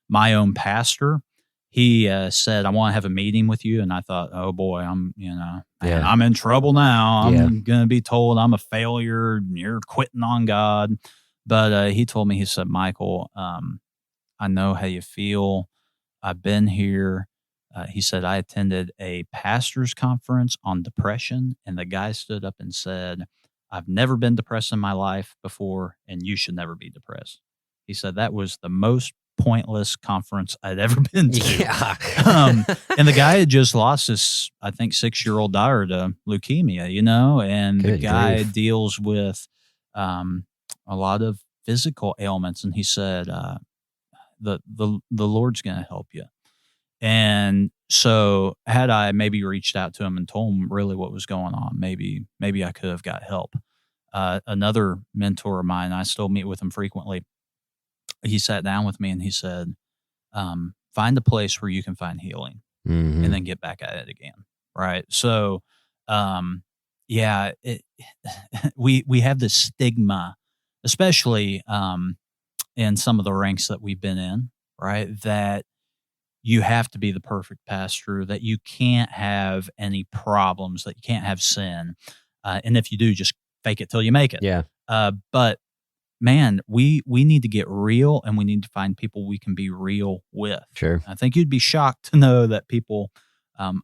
B: My own pastor, he said, "I want to have a meeting with you." And I thought, oh boy, I'm in trouble now. I'm going to be told I'm a failure. You're quitting on God. But he told me, he said, "Michael, I know how you feel. I've been here." He said, "I attended a pastor's conference on depression, and the guy stood up and said, 'I've never been depressed in my life before, and you should never be depressed.'" He said that was the most pointless conference I'd ever been to.
A: Yeah.
B: And the guy had just lost his, I think, 6-year-old daughter to leukemia, and
A: Good
B: the guy
A: grief.
B: deals with a lot of physical ailments. And he said, the Lord's going to help you. And so had I maybe reached out to him and told him really what was going on, maybe I could have got help. Another mentor of mine, I still meet with him frequently. He sat down with me and he said, find a place where you can find healing and then get back at it again. Right. So, we have this stigma, especially in some of the ranks that we've been in, right, that you have to be the perfect pastor, that you can't have any problems, that you can't have sin. And if you do, just fake it till you make it.
A: Yeah.
B: But man, we need to get real, and we need to find people we can be real with.
A: Sure.
B: I think you'd be shocked to know that people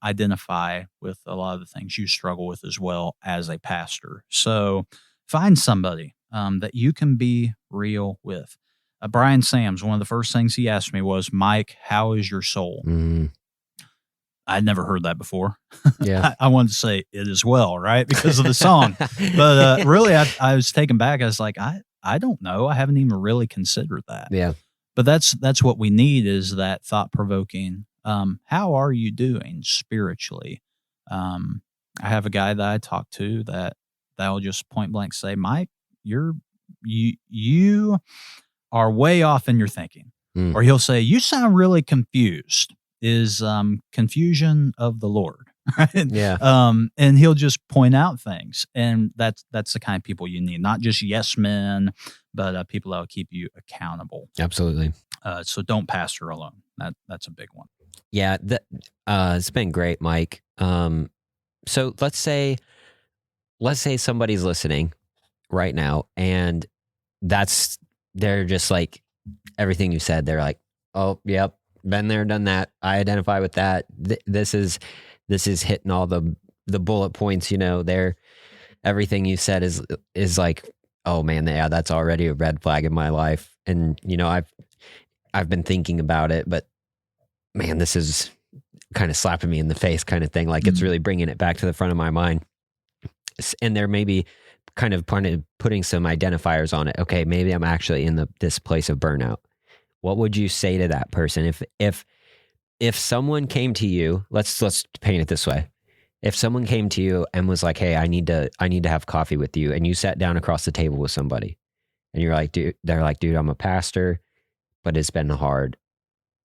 B: identify with a lot of the things you struggle with as well as a pastor. So find somebody that you can be real with. Brian Sams, one of the first things he asked me was, "Mike, how is your soul?" I'd never heard that before.
A: Yeah.
B: I wanted to say it as well, right? Because of the song. But really, I was taken back. I was like, I don't know. I haven't even really considered that.
A: Yeah.
B: But that's what we need, is that thought-provoking. How are you doing spiritually? I have a guy that I talk to that'll just point blank say, "Mike, you are way off in your thinking." Or he'll say, "You sound really confused." Is confusion of the Lord, right?
A: Yeah.
B: And he'll just point out things, and that's the kind of people you need, not just yes men, but people that will keep you accountable.
A: Absolutely.
B: So don't pastor alone. That's a big one.
A: Yeah. It's been great, Mike. So let's say somebody's listening right now, and they're just like everything you said. They're like, "Oh, yep. Been there, done that. I identify with that. This is hitting all the bullet points. Everything you said is like, oh man, yeah, that's already a red flag in my life. And I've been thinking about it, but man, this is kind of slapping me in the face, kind of thing. Like it's really bringing it back to the front of my mind. And there may be kind of putting some identifiers on it. Okay, maybe I'm actually in this place of burnout. What would you say to that person if someone came to you? Let's paint it this way. If someone came to you and was like, "Hey, I need to have coffee with you," and you sat down across the table with somebody, and you're like, they're like, "Dude, I'm a pastor, but it's been hard.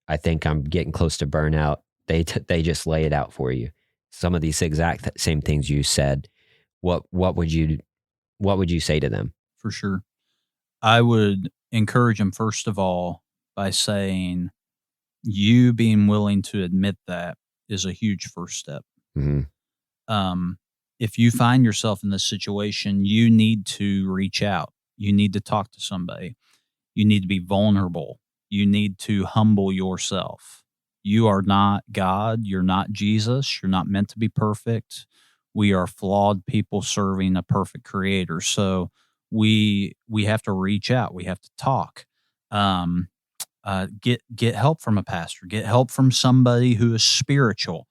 A: I think I'm getting close to burnout." They just lay it out for you. Some of these exact same things you said. What would you say to them?
B: For sure, I would encourage them, first of all, by saying, you being willing to admit that is a huge first step. If you find yourself in this situation, you need to reach out. You need to talk to somebody. You need to be vulnerable. You need to humble yourself. You are not God. You're not Jesus. You're not meant to be perfect. We are flawed people serving a perfect creator. So we have to reach out. We have to talk. Get help from a pastor. Get help from somebody who is spiritual.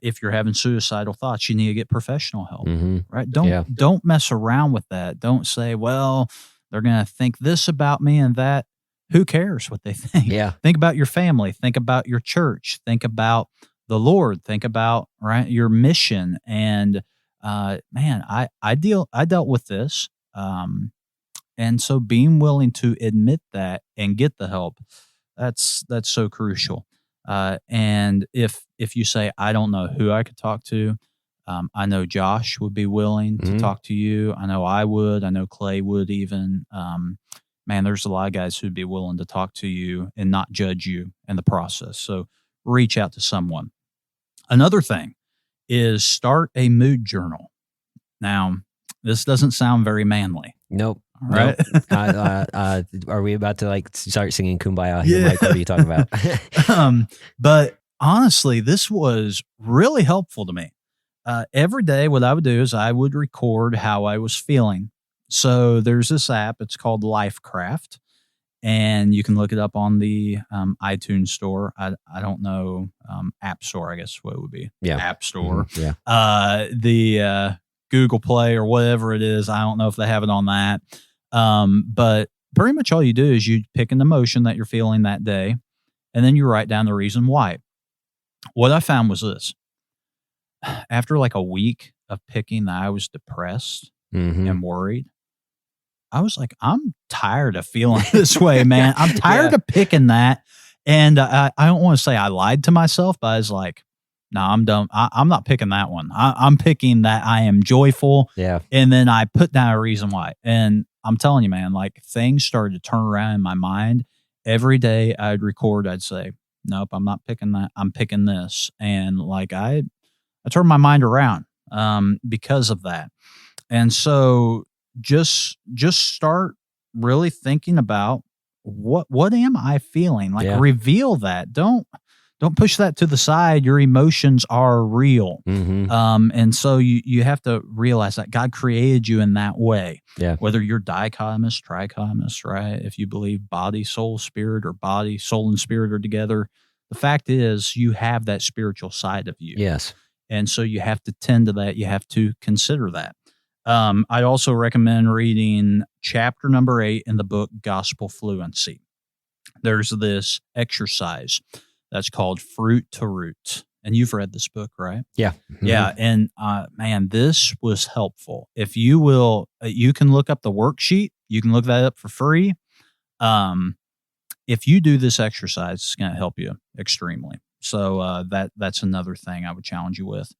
B: If you're having suicidal thoughts, you need to get professional help. Right? Don't mess around with that. Don't say, well, they're going to think this about me and that. Who cares what they think?
A: Yeah.
B: Think about your family. Think about your church. Think about the Lord. Think about your mission. And man, I dealt with this. And so being willing to admit that and get the help, that's so crucial. And if you say, I don't know who I could talk to, I know Josh would be willing to talk to you. I know I would. I know Clay would even. Man, there's a lot of guys who'd be willing to talk to you and not judge you in the process. So reach out to someone. Another thing is start a mood journal. Now, this doesn't sound very manly.
A: Nope.
B: All right.
A: Nope. Are we about to start singing Kumbaya here, Mike? What are you talking about?
B: But honestly, this was really helpful to me. Every day, what I would do is I would record how I was feeling. So there's this app. It's called LifeCraft, and you can look it up on the iTunes store. I don't know, App Store, I guess what it would be.
A: Yeah.
B: App Store.
A: Yeah.
B: The Google Play or whatever it is. I don't know if they have it on that. But pretty much all you do is you pick an emotion that you're feeling that day, and then you write down the reason why. What I found was this. After like a week of picking that I was depressed and worried, I was like, I'm tired of feeling this way, man. I'm tired of picking that. And I don't want to say I lied to myself, but I was like, no, I'm done. I'm not picking that one. I'm picking that I am joyful.
A: Yeah.
B: And then I put down a reason why. And I'm telling you, man, like things started to turn around in my mind. Every day I'd record, I'd say, nope, I'm not picking that. I'm picking this. And like I turned my mind around because of that. And so just start really thinking about what am I feeling? Like reveal that. Don't push that to the side. Your emotions are real. And so you have to realize that God created you in that way.
A: Yeah.
B: Whether you're dichotomous, trichotomous, right? If you believe body, soul, spirit, or body, soul, and spirit are together, the fact is you have that spiritual side of you.
A: Yes.
B: And so you have to tend to that. You have to consider that. I'd also recommend reading chapter number 8 in the book Gospel Fluency. There's this exercise that's called Fruit to Root. And you've read this book, right?
A: Yeah.
B: Yeah. And man, this was helpful. If you will, you can look up the worksheet. You can look that up for free. If you do this exercise, it's going to help you extremely. So that's another thing I would challenge you with.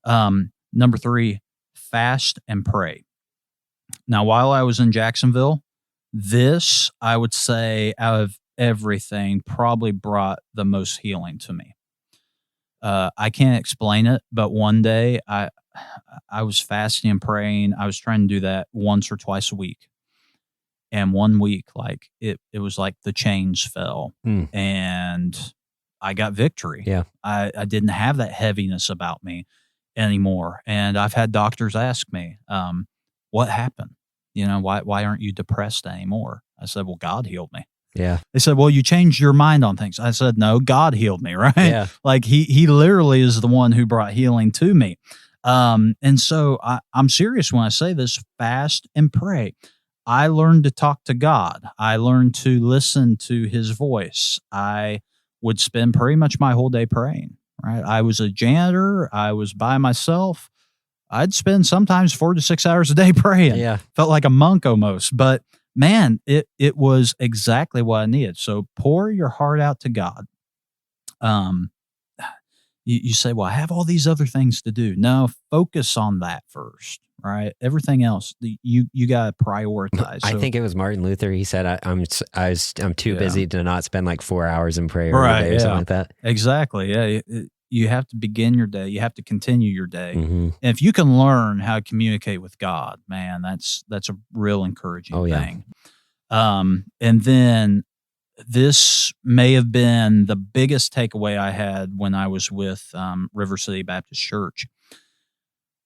B: Number 3, fast and pray. Now, while I was in Jacksonville, this, I would say, out of everything, probably brought the most healing to me. I can't explain it, but one day I was fasting and praying. I was trying to do that once or twice a week. And one week, like it was like the chains fell and I got victory.
A: Yeah.
B: I didn't have that heaviness about me anymore. And I've had doctors ask me, what happened? Why aren't you depressed anymore? I said, well, God healed me.
A: Yeah.
B: They said, well, you changed your mind on things. I said, no, God healed me, right?
A: Yeah.
B: Like he literally is the one who brought healing to me. And so I'm serious when I say this, fast and pray. I learned to talk to God. I learned to listen to his voice. I would spend pretty much my whole day praying, right? I was a janitor. I was by myself. I'd spend sometimes 4 to 6 hours a day praying.
A: Yeah. Felt
B: like a monk almost, but man, it was exactly what I needed. So pour your heart out to God. You say, well, I have all these other things to do. No, focus on that first, right? Everything else, you got to prioritize.
A: I think it was Martin Luther. He said, I'm too busy to not spend like 4 hours in prayer every day or something like that.
B: Exactly. Yeah. You have to begin your day. You have to continue your day.
A: Mm-hmm.
B: And if you can learn how to communicate with God, man, that's a real encouraging thing. And then this may have been the biggest takeaway I had when I was with River City Baptist Church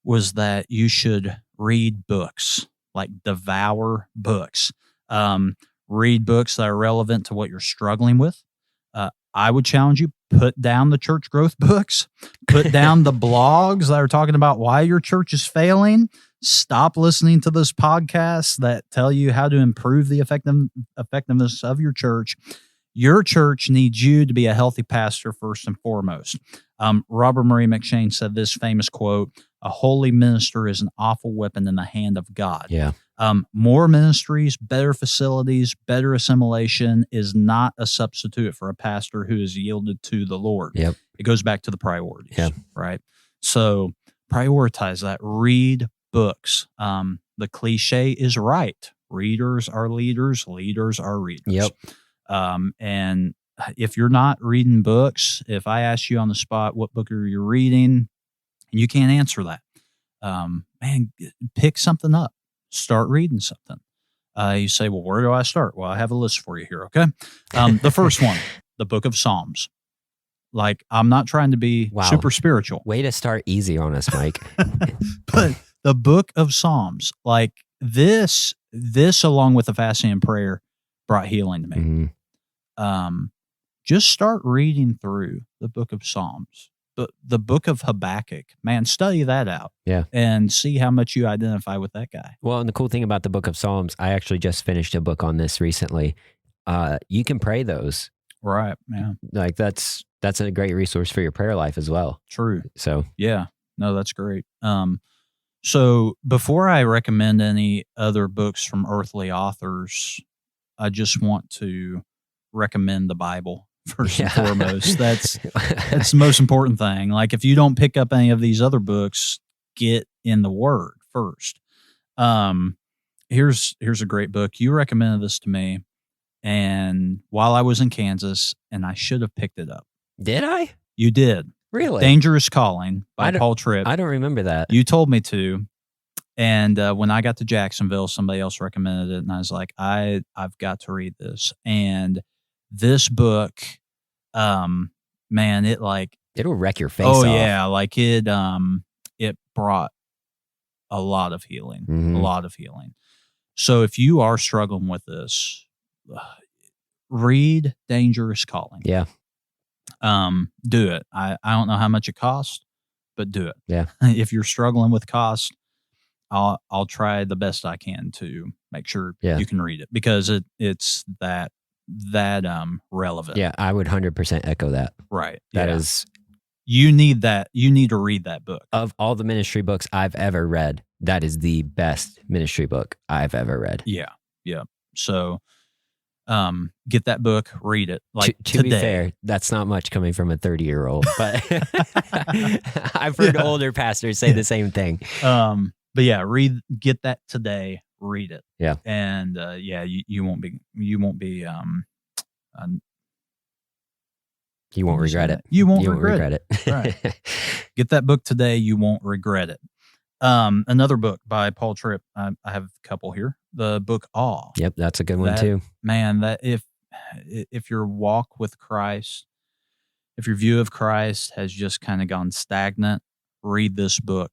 B: was that you should read books. like devour books. Read books that are relevant to what you're struggling with. I would challenge you, put down the church growth books, put down the blogs that are talking about why your church is failing. Stop listening to those podcasts that tell you how to improve the effectiveness of your church. Your church needs you to be a healthy pastor first and foremost. Robert Murray McCheyne said this famous quote, "A holy minister is an awful weapon in the hand of God."
A: Yeah.
B: More ministries, better facilities, better assimilation is not a substitute for a pastor who is yielded to the Lord.
A: Yep.
B: It goes back to the priorities,
A: Yeah.
B: right? So prioritize that. Read books. The cliche is right. Readers are leaders. Leaders are readers.
A: Yep.
B: And if you're not reading books, if I ask you on the spot, what book are you reading? And you can't answer that. Man, pick something up. Start reading something. You say, well, where do I start? Well, I have a list for you here, okay? The first one, the book of Psalms. Like, I'm not trying to be super spiritual.
A: Way to start easy on us, Mike.
B: But the book of Psalms, like this along with the fasting and prayer brought healing to me.
A: Mm-hmm.
B: Just start reading through the book of Psalms. The book of Habakkuk, man, study that out.
A: Yeah.
B: And see how much you identify with that guy.
A: Well, and the cool thing about the book of Psalms, I actually just finished a book on this recently. You can pray those.
B: Right. Yeah.
A: Like that's a great resource for your prayer life as well.
B: True.
A: So
B: yeah, no, that's great. So before I recommend any other books from earthly authors, I just want to recommend the Bible first and foremost. That's the most important thing. Like, if you don't pick up any of these other books, get in the Word first. Here's a great book. You recommended this to me, and while I was in Kansas, and I should have picked it up.
A: Did I?
B: You did.
A: Really?
B: Dangerous Calling by Paul Tripp.
A: I don't remember that.
B: You told me to. And when I got to Jacksonville, somebody else recommended it, and I was like, I've got to read this. And this book, man,
A: it'll wreck your face off.
B: Oh yeah, like it brought a lot of healing,
A: Mm-hmm.
B: a lot of healing. So if you are struggling with this, read Dangerous Calling.
A: Yeah.
B: Do it. I don't know how much it costs, but do it.
A: Yeah.
B: If you're struggling with cost, I'll try the best I can to make sure you can read it, because it's that relevant.
A: Yeah, I would 100% echo that.
B: Right.
A: That is,
B: you need that. You need to read that book.
A: Of all the ministry books I've ever read, that is the best ministry book I've ever read.
B: Yeah. Yeah. So, get that book, read it. Like
A: to be fair, that's not much coming from a 30-year-old, but I've heard older pastors say the same thing.
B: But yeah, get that today, read it.
A: Yeah.
B: And you won't be you won't regret it. You won't regret it. Right. Get that book today, you won't regret it. Another book by Paul Tripp. I have a couple here. The book Awe.
A: Yep, that's a good one too.
B: Man, that if your walk with Christ, if your view of Christ has just kind of gone stagnant, read this book.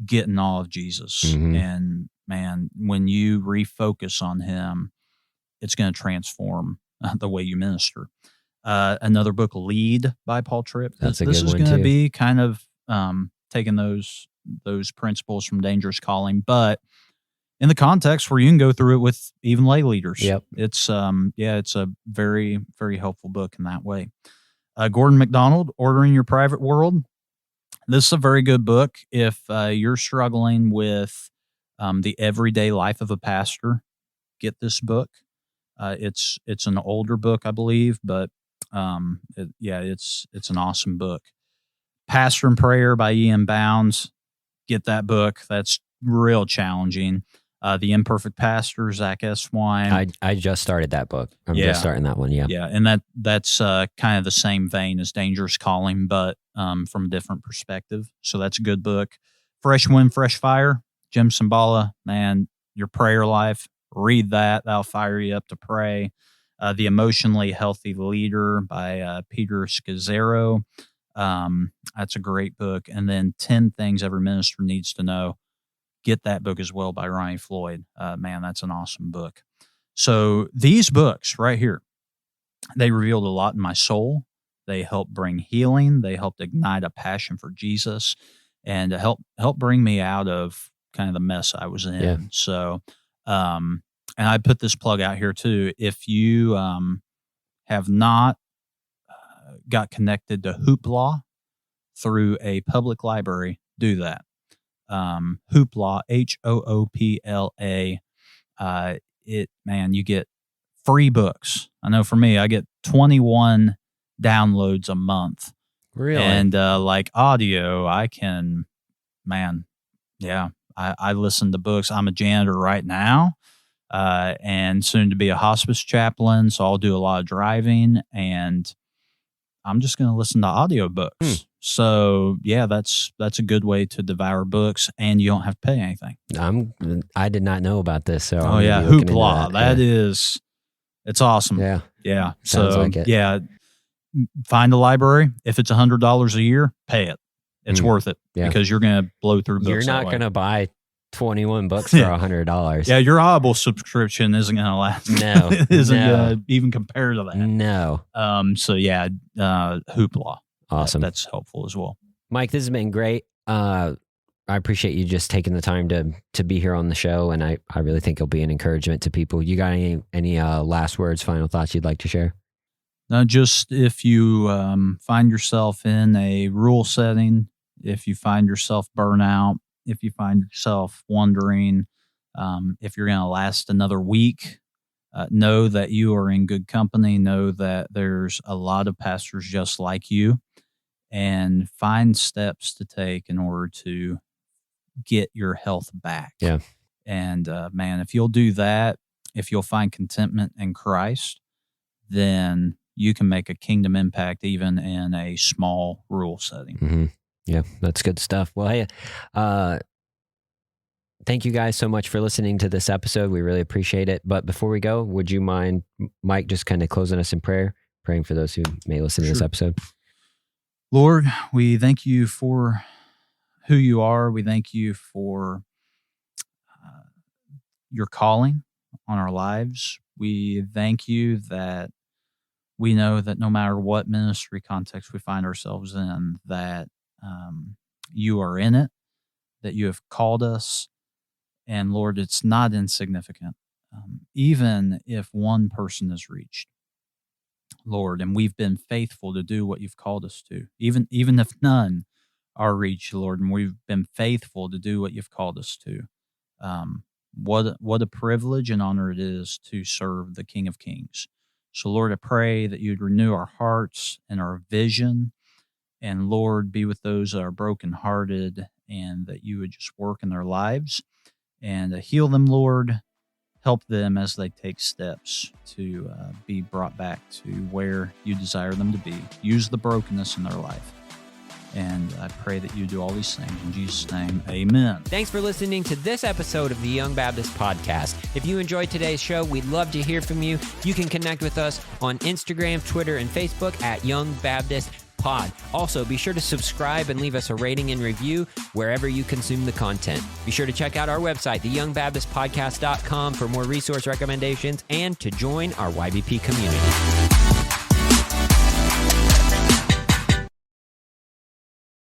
B: Get in awe of Jesus.
A: Mm-hmm.
B: And man, when you refocus on him, it's going to transform the way you minister. Another book, Lead by Paul Tripp.
A: That's a good
B: This is
A: one
B: going to
A: too.
B: be kind of taking those principles from Dangerous Calling, but in the context where you can go through it with even lay leaders.
A: Yep.
B: It's it's a very, very helpful book in that way. Gordon MacDonald, Ordering Your Private World. This is a very good book if you're struggling with the everyday life of a pastor. Get this book. It's an older book, I believe, but it's an awesome book. Pastor and Prayer by Ian Bounds. Get that book. That's real challenging. The Imperfect Pastor, Zach S. Wine.
A: I just started that book. I'm just starting that one. Yeah.
B: Yeah. And that's kind of the same vein as Dangerous Calling, but from a different perspective. So that's a good book. Fresh Wind, Fresh Fire, Jim Cymbala. Man, your prayer life, read that. That'll fire you up to pray. The Emotionally Healthy Leader by Peter Scazzaro. That's a great book. And then 10 Things Every Minister Needs to Know. get that book as well by Ronnie Floyd. Man, that's an awesome book. So these books right here, they revealed a lot in my soul. They helped bring healing. They helped ignite a passion for Jesus, and help bring me out of kind of the mess I was in.
A: Yeah.
B: So, and I put this plug out here too. If you have not got connected to Hoopla through a public library, do that. Hoopla, HOOPLA. You get free books. I know for me, I get 21 downloads a month.
A: Really?
B: And like audio, I listen to books. I'm a janitor right now, and soon to be a hospice chaplain. So I'll do a lot of driving, and I'm just going to listen to audiobooks. So yeah, that's a good way to devour books, and you don't have to pay anything.
A: I did not know about this. So
B: Hoopla, it's awesome.
A: Yeah.
B: Yeah.
A: Sounds
B: So
A: like it.
B: yeah, find a library. If it's $100 a year, pay it. It's worth it because you're going to blow through books.
A: You're not going to buy 21 books for $100.
B: Yeah, your Audible subscription isn't going to last.
A: No.
B: It isn't going to even compare to that.
A: No.
B: So yeah, Hoopla.
A: Awesome.
B: That's helpful as well.
A: Mike, this has been great. I appreciate you just taking the time to be here on the show, and I really think it'll be an encouragement to people. You got any last words, final thoughts you'd like to share?
B: No, just if you find yourself in a rural setting, if you find yourself burnout, if you find yourself wondering if you're going to last another week, know that you are in good company. Know that there's a lot of pastors just like you, and find steps to take in order to get your health back.
A: Yeah.
B: And man, if you'll do that, if you'll find contentment in Christ, then you can make a kingdom impact even in a small rural setting.
A: Mm-hmm. Yeah, that's good stuff. Well, hey, thank you guys so much for listening to this episode. We really appreciate it. But before we go, would you mind, Mike, just kind of closing us in prayer, praying for those who may listen to this episode?
B: Lord, we thank you for who you are. We thank you for your calling on our lives. We thank you that we know that no matter what ministry context we find ourselves in, that you are in it, that you have called us. And Lord, it's not insignificant. Even if one person is reached, Lord, and we've been faithful to do what you've called us to, even if none are reached, Lord, and we've been faithful to do what you've called us to. What a privilege and honor it is to serve the King of Kings. So, Lord, I pray that you'd renew our hearts and our vision, and Lord, be with those that are brokenhearted, and that you would just work in their lives and heal them, Lord. Help them as they take steps to be brought back to where you desire them to be. Use the brokenness in their life. And I pray that you do all these things. In Jesus' name, amen.
A: Thanks for listening to this episode of the Young Baptist Podcast. If you enjoyed today's show, we'd love to hear from you. You can connect with us on Instagram, Twitter, and Facebook at Young Baptist Pod. Also, be sure to subscribe and leave us a rating and review wherever you consume the content. Be sure to check out our website, theyoungbaptistpodcast.com, for more resource recommendations and to join our YBP community.